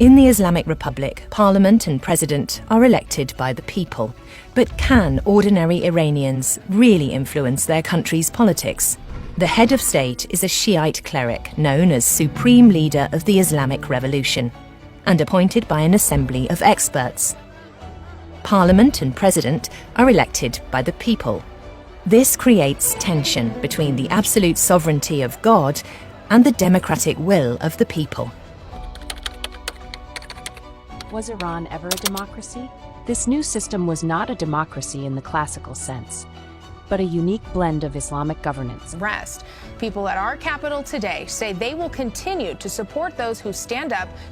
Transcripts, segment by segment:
In the Islamic Republic, Parliament and President are elected by the people. But can ordinary Iranians really influence their country's politics? The head of state is a Shiite cleric known as Supreme Leader of the Islamic Revolution and appointed by an assembly of experts. Parliament and President are elected by the people. This creates tension between the absolute sovereignty of God and the democratic will of the people. Was Iran ever a democracy? This new system was not a democracy in the classical sense, but a unique blend of Islamic governance. Rest. People at our capital today say they will continue to support those who stand up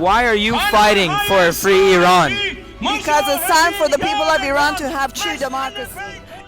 Why are you fighting for a free Iran? Because it's time for the people of Iran to have true democracy.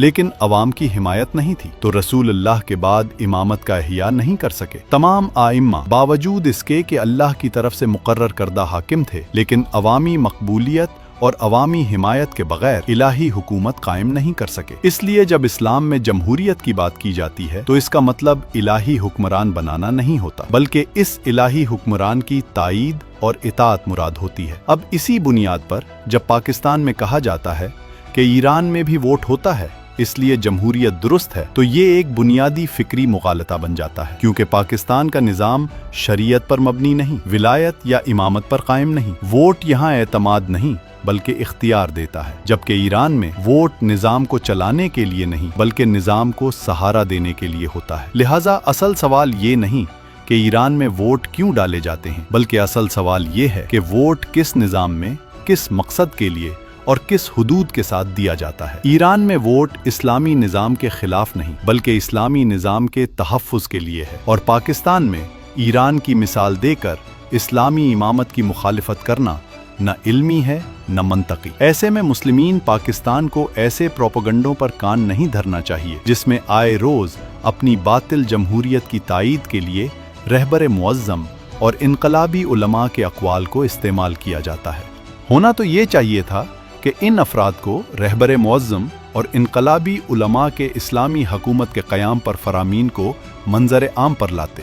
لیکن عوام کی حمایت نہیں تھی تو رسول اللہ کے بعد امامت کا احیاء نہیں کر سکے۔ تمام آئمہ باوجود اس کے کہ اللہ کی طرف سے مقرر کردہ حاکم تھے، لیکن عوامی مقبولیت اور عوامی حمایت کے بغیر الہی حکومت قائم نہیں کر سکے۔ اس لیے جب اسلام میں جمہوریت کی بات کی جاتی ہے تو اس کا مطلب الہی حکمران بنانا نہیں ہوتا، بلکہ اس الہی حکمران کی تائید اور اطاعت مراد ہوتی ہے۔ اب اسی بنیاد پر جب پاکستان میں کہا جاتا ہے کہ ایران میں بھی ووٹ ہوتا ہے اس لیے جمہوریت درست ہے، تو یہ ایک بنیادی فکری مغالطہ بن جاتا ہے، کیونکہ پاکستان کا نظام شریعت پر مبنی نہیں، ولایت یا امامت پر قائم نہیں۔ ووٹ یہاں اعتماد نہیں بلکہ اختیار دیتا ہے، جبکہ ایران میں ووٹ نظام کو چلانے کے لیے نہیں بلکہ نظام کو سہارا دینے کے لیے ہوتا ہے۔ لہٰذا اصل سوال یہ نہیں کہ ایران میں ووٹ کیوں ڈالے جاتے ہیں، بلکہ اصل سوال یہ ہے کہ ووٹ کس نظام میں، کس مقصد کے لیے اور کس حدود کے ساتھ دیا جاتا ہے۔ ایران میں ووٹ اسلامی نظام کے خلاف نہیں بلکہ اسلامی نظام کے تحفظ کے لیے ہے، اور پاکستان میں ایران کی مثال دے کر اسلامی امامت کی مخالفت کرنا نہ علمی ہے نہ منطقی۔ ایسے میں مسلمین پاکستان کو ایسے پروپیگنڈوں پر کان نہیں دھرنا چاہیے جس میں آئے روز اپنی باطل جمہوریت کی تائید کے لیے رہبر معظم اور انقلابی علماء کے اقوال کو استعمال کیا جاتا ہے۔ ہونا تو یہ چاہیے تھا کہ ان افراد کو رہبر معظم اور انقلابی علماء کے اسلامی حکومت کے قیام پر فرامین کو منظر عام پر لاتے،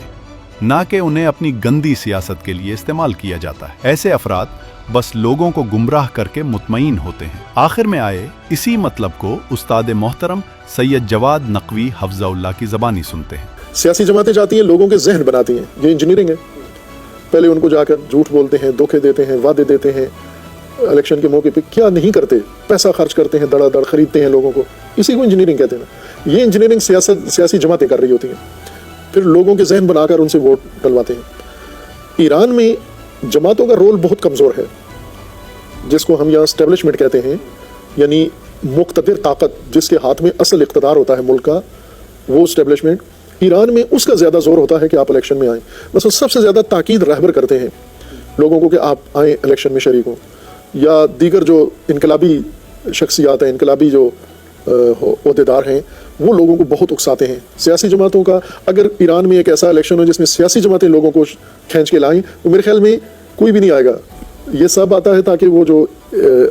نہ کہ انہیں اپنی گندی سیاست کے لیے استعمال کیا جاتا ہے۔ ایسے افراد بس لوگوں کو گمراہ کر کے مطمئن ہوتے ہیں۔ آخر میں آئے اسی مطلب کو استاد محترم سید جواد نقوی حفظہ اللہ کی زبانی سنتے ہیں۔ سیاسی جماعتیں جاتی ہیں، لوگوں کے ذہن بناتی ہیں، یہ انجینئرنگ ہے۔ پہلے ان کو جا کر جھوٹ بولتے ہیں، دھوکے دیتے ہیں، وعدے دیتے ہیں، الیکشن کے موقع پہ کیا نہیں کرتے، پیسہ خرچ کرتے ہیں، دڑا دڑ خریدتے ہیں لوگوں کو، اسی کو انجینئرنگ کہتے ہیں نا۔ یہ انجینئرنگ سیاسی جماعتیں کر رہی ہوتی ہیں، پھر لوگوں کے ذہن بنا کر ان سے ووٹ ڈلواتے ہیں۔ ایران میں جماعتوں کا رول بہت کمزور ہے، جس کو ہم یہاں اسٹیبلشمنٹ کہتے ہیں، یعنی مقتدر طاقت جس کے ہاتھ میں اصل اقتدار ہوتا ہے ملک کا، وہ اسٹیبلشمنٹ ایران میں اس کا زیادہ زور ہوتا ہے کہ آپ الیکشن میں آئیں۔ بس وہ سب سے زیادہ تاکید رہبر کرتے ہیں لوگوں کو کہ آپ آئیں الیکشن میں شریک ہوں، یا دیگر جو انقلابی شخصیات ہیں، انقلابی جو عہدیدار ہیں، وہ لوگوں کو بہت اکساتے ہیں۔ سیاسی جماعتوں کا اگر ایران میں ایک ایسا الیکشن ہو جس میں سیاسی جماعتیں لوگوں کو کھینچ کے لائیں، تو میرے خیال میں کوئی بھی نہیں آئے گا۔ یہ سب آتا ہے تاکہ وہ جو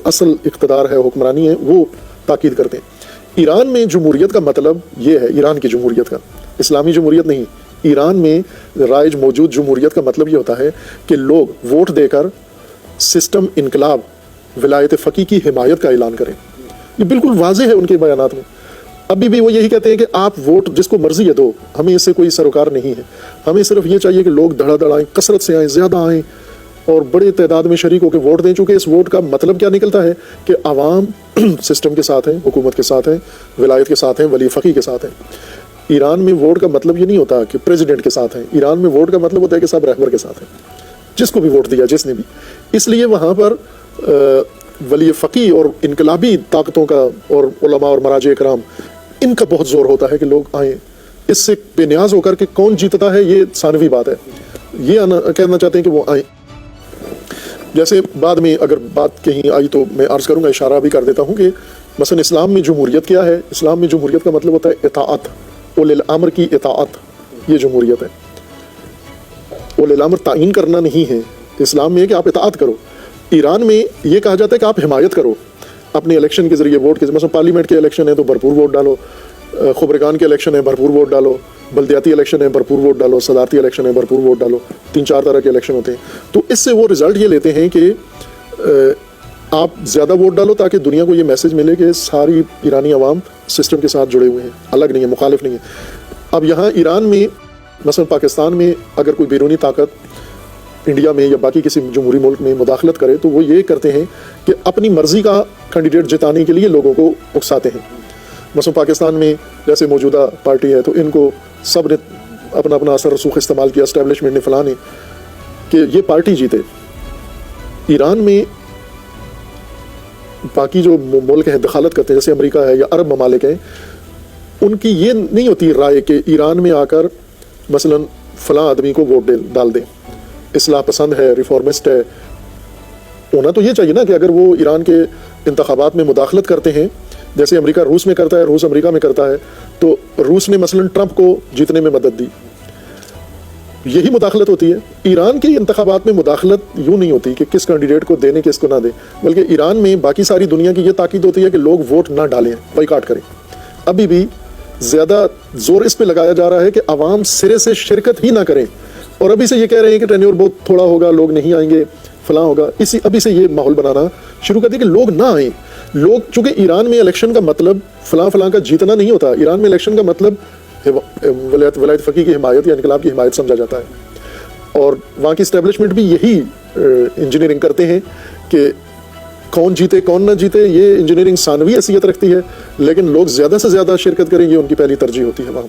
اصل اقتدار ہے، حکمرانی ہے، وہ تاکید کرتے ہیں۔ ایران میں جمہوریت کا مطلب یہ ہے، ایران کی جمہوریت کا، اسلامی جمہوریت نہیں، ایران میں رائج موجود جمہوریت کا مطلب یہ ہوتا ہے کہ لوگ ووٹ دے کر سسٹم انقلاب ولایت فقیہ کی حمایت کا اعلان کریں۔ یہ بالکل واضح ہے ان کے بیانات میں۔ ابھی بھی وہ یہی کہتے ہیں کہ آپ ووٹ جس کو مرضی ہے دو، ہمیں اس سے کوئی سروکار نہیں ہے، ہمیں صرف یہ چاہیے کہ لوگ دھڑا دھڑ آئیں، کثرت سے آئیں، زیادہ آئیں اور بڑے تعداد میں شریک ہو کے ووٹ دیں، چونکہ اس ووٹ کا مطلب کیا نکلتا ہے کہ عوام سسٹم کے ساتھ ہیں، حکومت کے ساتھ ہیں، ولایت کے ساتھ ہیں، ولی فقیہ کے ساتھ ہیں۔ ایران میں ووٹ کا مطلب یہ نہیں ہوتا کہ پریزیڈنٹ کے ساتھ ہیں، ایران میں ووٹ کا مطلب ہوتا ہے کہ سب رہبر کے ساتھ ہیں، جس کو بھی ووٹ دیا، جس نے بھی۔ اس لیے وہاں پر ولی فقیہ اور انقلابی طاقتوں کا اور علماء اور مراجع کرام، ان کا بہت زور ہوتا ہے کہ لوگ آئیں۔ اس سے بے نیاز ہو کر کے کون جیتتا ہے یہ ثانوی بات ہے، یہ کہنا چاہتے ہیں کہ وہ آئیں۔ جیسے بعد میں اگر بات کہیں آئی تو میں عرض کروں گا، اشارہ بھی کر دیتا ہوں کہ مثلا اسلام میں جمہوریت کیا ہے۔ اسلام میں جمہوریت کا مطلب ہوتا ہے اطاعت، اولی الامر کی اطاعت، یہ جمہوریت ہے۔ اولی الامر تعین کرنا نہیں ہے، اسلام میں ہے کہ آپ اطاعت کرو۔ ایران میں یہ کہا جاتا ہے کہ آپ حمایت کرو اپنے الیکشن کے ذریعے، ووٹ کے ذریعے۔ مثلا پارلیمنٹ کے الیکشن ہے تو بھرپور ووٹ ڈالو، خبرگان کے الیکشن ہے بھرپور ووٹ ڈالو، بلدیاتی الیکشن ہے بھرپور ووٹ ڈالو، صدارتی الیکشن ہے بھرپور ووٹ ڈالو۔ 3-4 طرح کے الیکشن ہوتے ہیں، تو اس سے وہ رزلٹ یہ لیتے ہیں کہ آپ زیادہ ووٹ ڈالو تاکہ دنیا کو یہ میسج ملے کہ ساری ایرانی عوام سسٹم کے ساتھ جڑے ہوئے ہیں، الگ نہیں ہے، مخالف نہیں ہے۔ اب یہاں ایران میں مثلا پاکستان میں اگر کوئی بیرونی طاقت انڈیا میں یا باقی کسی جمہوری ملک میں مداخلت کرے تو وہ یہ کرتے ہیں کہ اپنی مرضی کا کینڈیڈیٹ جتانے کے لیے لوگوں کو اکساتے ہیں۔ مثلا پاکستان میں جیسے موجودہ پارٹی ہے تو ان کو سب نے اپنا اپنا اثر رسوخ استعمال کیا، اسٹیبلشمنٹ نے فلاں نے، کہ یہ پارٹی جیتے۔ ایران میں باقی جو ملک ہیں دخالت کرتے ہیں، جیسے امریکہ ہے یا عرب ممالک ہیں، ان کی یہ نہیں ہوتی رائے کہ ایران میں آ کر مثلا فلاں آدمی کو ووٹ ڈال دیں، اصلاح پسند ہے، ریفارمسٹ ہے۔ ہونا تو یہ چاہیے نا کہ اگر وہ ایران کے انتخابات میں مداخلت کرتے ہیں جیسے امریکہ روس میں کرتا ہے، روس امریکہ میں کرتا ہے، تو روس نے مثلا ٹرمپ کو جیتنے میں مدد دی، یہی مداخلت ہوتی ہے۔ ایران کے انتخابات میں مداخلت یوں نہیں ہوتی کہ کس کینڈیڈیٹ کو دینے کس کو نہ دیں، بلکہ ایران میں باقی ساری دنیا کی یہ تاکید ہوتی ہے کہ لوگ ووٹ نہ ڈالیں، بائیکاٹ کریں۔ ابھی بھی زیادہ زور اس پہ لگایا جا رہا ہے کہ عوام سرے سے شرکت ہی نہ کریں، اور ابھی سے یہ کہہ رہے ہیں کہ ٹینیور بہت تھوڑا ہوگا، لوگ نہیں آئیں گے، فلاں ہوگا، ابھی سے یہ ماحول بنانا شروع کر دیں کہ لوگ نہ آئیں۔ لوگ، چونکہ ایران میں الیکشن کا مطلب فلاں فلاں کا جیتنا نہیں ہوتا، ایران میں الیکشن کا مطلب ولایت فقیہ کی حمایت یا انقلاب کی حمایت سمجھا جاتا ہے، اور وہاں کی اسٹیبلشمنٹ بھی یہی انجینئرنگ کرتے ہیں کہ کون جیتے کون نہ جیتے، یہ انجینئرنگ ثانوی حیثیت رکھتی ہے، لیکن لوگ زیادہ سے زیادہ شرکت کریں، یہ ان کی پہلی ترجیح ہوتی ہے وہاں پر۔